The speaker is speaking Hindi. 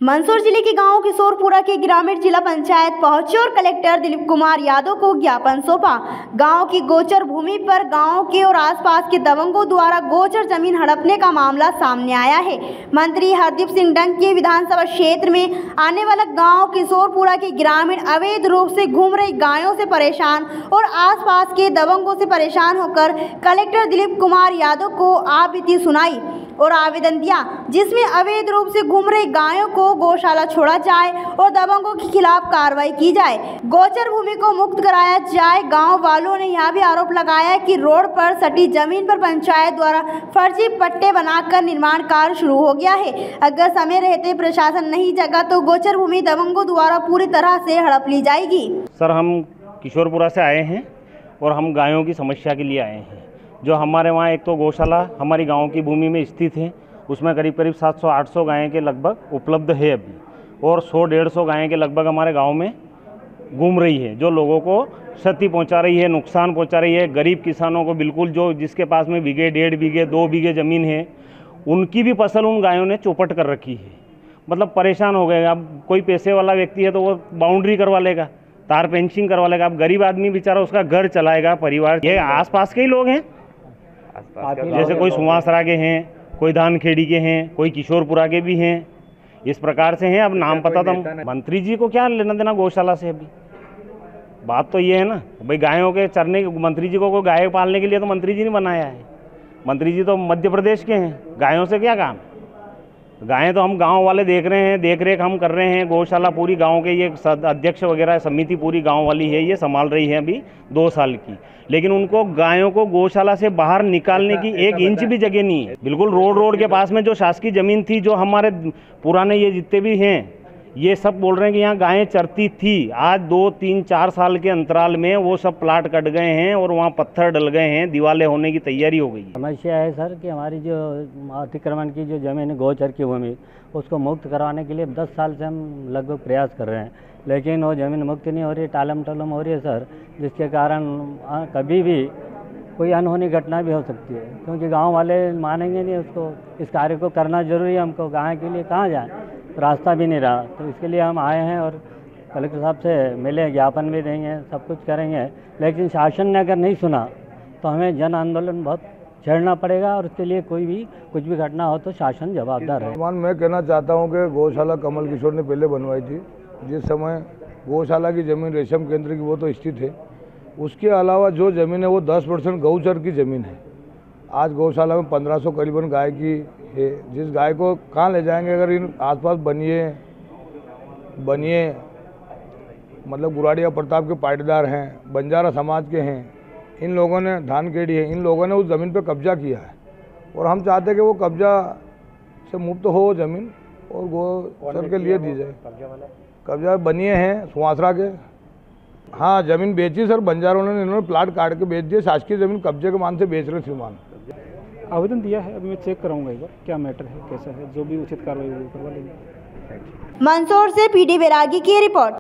मंदसौर जिले के गांव किशोरपुरा के ग्रामीण जिला पंचायत पहुंचे और कलेक्टर दिलीप कुमार यादव को ज्ञापन सौंपा। गांव की गोचर भूमि पर गांव के और आसपास के दबंगों द्वारा गोचर जमीन हड़पने का मामला सामने आया है। मंत्री हरदीप सिंह डंग के विधानसभा क्षेत्र में आने वाला गांव किशोरपुरा के ग्रामीण अवैध रूप से घूम रही गायों से परेशान और आसपास के दबंगों से परेशान होकर कलेक्टर दिलीप कुमार यादव को आपत्ति सुनाई और आवेदन दिया, जिसमें अवैध रूप से घूम रही गायों को गौशाला छोड़ा जाए और दबंगों के खिलाफ कार्रवाई की जाए, गोचर भूमि को मुक्त कराया जाए। गांव वालों ने यह भी आरोप लगाया कि रोड पर सटी जमीन पर पंचायत द्वारा फर्जी पट्टे बनाकर निर्माण कार्य शुरू हो गया है। अगर समय रहते प्रशासन नहीं जगा तो गोचर भूमि दबंगों द्वारा पूरी तरह से हड़प ली जाएगी। सर, हम किशोरपुरा से आए हैं और हम गायों की समस्या के लिए आए हैं। जो हमारे वहाँ एक तो गौशाला हमारी गांव की भूमि में स्थित है, उसमें करीब 700-800 गायें के लगभग उपलब्ध है अभी, और 100-150 गायें के लगभग हमारे गांव में घूम रही है, जो लोगों को क्षति पहुंचा रही है, नुकसान पहुंचा रही है। गरीब किसानों को बिल्कुल, जो जिसके पास में बीघे, 1.5 बीघे, 2 बीघे ज़मीन है, उनकी भी फसल उन गायों ने चौपट कर रखी है। मतलब परेशान हो गए। अब कोई पैसे वाला व्यक्ति है तो वो बाउंड्री करवा लेगा, तार पेंचिंग करवा लेगा। अब गरीब आदमी बेचारा उसका घर चलाएगा, परिवार। ये आसपास के ही लोग हैं, जैसे कोई सुवासरा के हैं, कोई धानखेड़ी के हैं, कोई किशोरपुरा के भी हैं, इस प्रकार से हैं। अब नाम पता तो मंत्री जी को क्या लेना देना गौशाला से। अभी बात तो ये है ना भाई, गायों के चरने, मंत्री जी को गाय पालने के लिए तो मंत्री जी ने बनाया है। मंत्री जी तो मध्य प्रदेश के हैं, गायों से क्या काम। गायें तो हम गांव वाले देख रहे हैं, देख रेख हम कर रहे हैं। गौशाला पूरी गांव के, ये अध्यक्ष वगैरह समिति पूरी गांव वाली है, ये संभाल रही है अभी 2 साल की। लेकिन उनको गायों को गौशाला से बाहर निकालने की 1 इंच भी जगह नहीं है। बिल्कुल रोड के पास में जो शासकीय जमीन थी, जो हमारे पुराने ये जितने भी हैं, ये सब बोल रहे हैं कि यहाँ गायें चरती थी। आज 2, 3, 4 साल के अंतराल में वो सब प्लाट कट गए हैं और वहाँ पत्थर डल गए हैं, दीवारें होने की तैयारी हो गई। समस्या है सर कि हमारी जो अतिक्रमण की जो जमीन है, गोचर की भूमि, उसको मुक्त करवाने के लिए 10 साल से हम लगभग प्रयास कर रहे हैं, लेकिन वो ज़मीन मुक्त नहीं हो रही, टालम टलम हो रही है सर, जिसके कारण कभी भी कोई अनहोनी घटना भी हो सकती है, क्योंकि गांव वाले मानेंगे नहीं उसको। इस कार्य को करना जरूरी है हमको। गाय के लिए कहाँ जाएं, रास्ता भी नहीं रहा, तो इसके लिए हम आए हैं और कलेक्टर साहब से मिले, ज्ञापन भी देंगे, सब कुछ करेंगे। लेकिन शासन ने अगर नहीं सुना तो हमें जन आंदोलन बहुत छेड़ना पड़ेगा, और उसके लिए कुछ भी घटना हो तो शासन जवाबदार है। मैं कहना चाहता हूँ कि गौशाला कमल किशोर ने पहले बनवाई थी, जिस समय गौशाला की ज़मीन रेशम केंद्र की वो तो स्थित है। उसके अलावा जो ज़मीन है वो 10% गौचर की ज़मीन है। आज गौशाला में 1500 करीबन गाय की है। जिस गाय को कहाँ ले जाएंगे, अगर इन आसपास बनिए मतलब गुराड़िया प्रताप के पाटीदार हैं, बंजारा समाज के हैं, इन लोगों ने, धानखेड़ी है, इन लोगों ने उस ज़मीन पर कब्जा किया है, और हम चाहते हैं कि वो कब्जा से मुक्त हो ज़मीन और गौचर के लिए दी जाए। कब्जा बनिए हैं सुवासरा के। हाँ, ज़मीन बेची सर, बंजारों ने, इन्होंने प्लाट काट के बेच दिए। शासकीय ज़मीन कब्जे के मान से बेच रहे श्रीमान। आवेदन दिया है, अभी मैं चेक कराऊंगा एक बार क्या मैटर है, कैसा है, जो भी उचित कार्रवाई करवा लेंगे। मंदसौर से PD बैरागी की रिपोर्ट।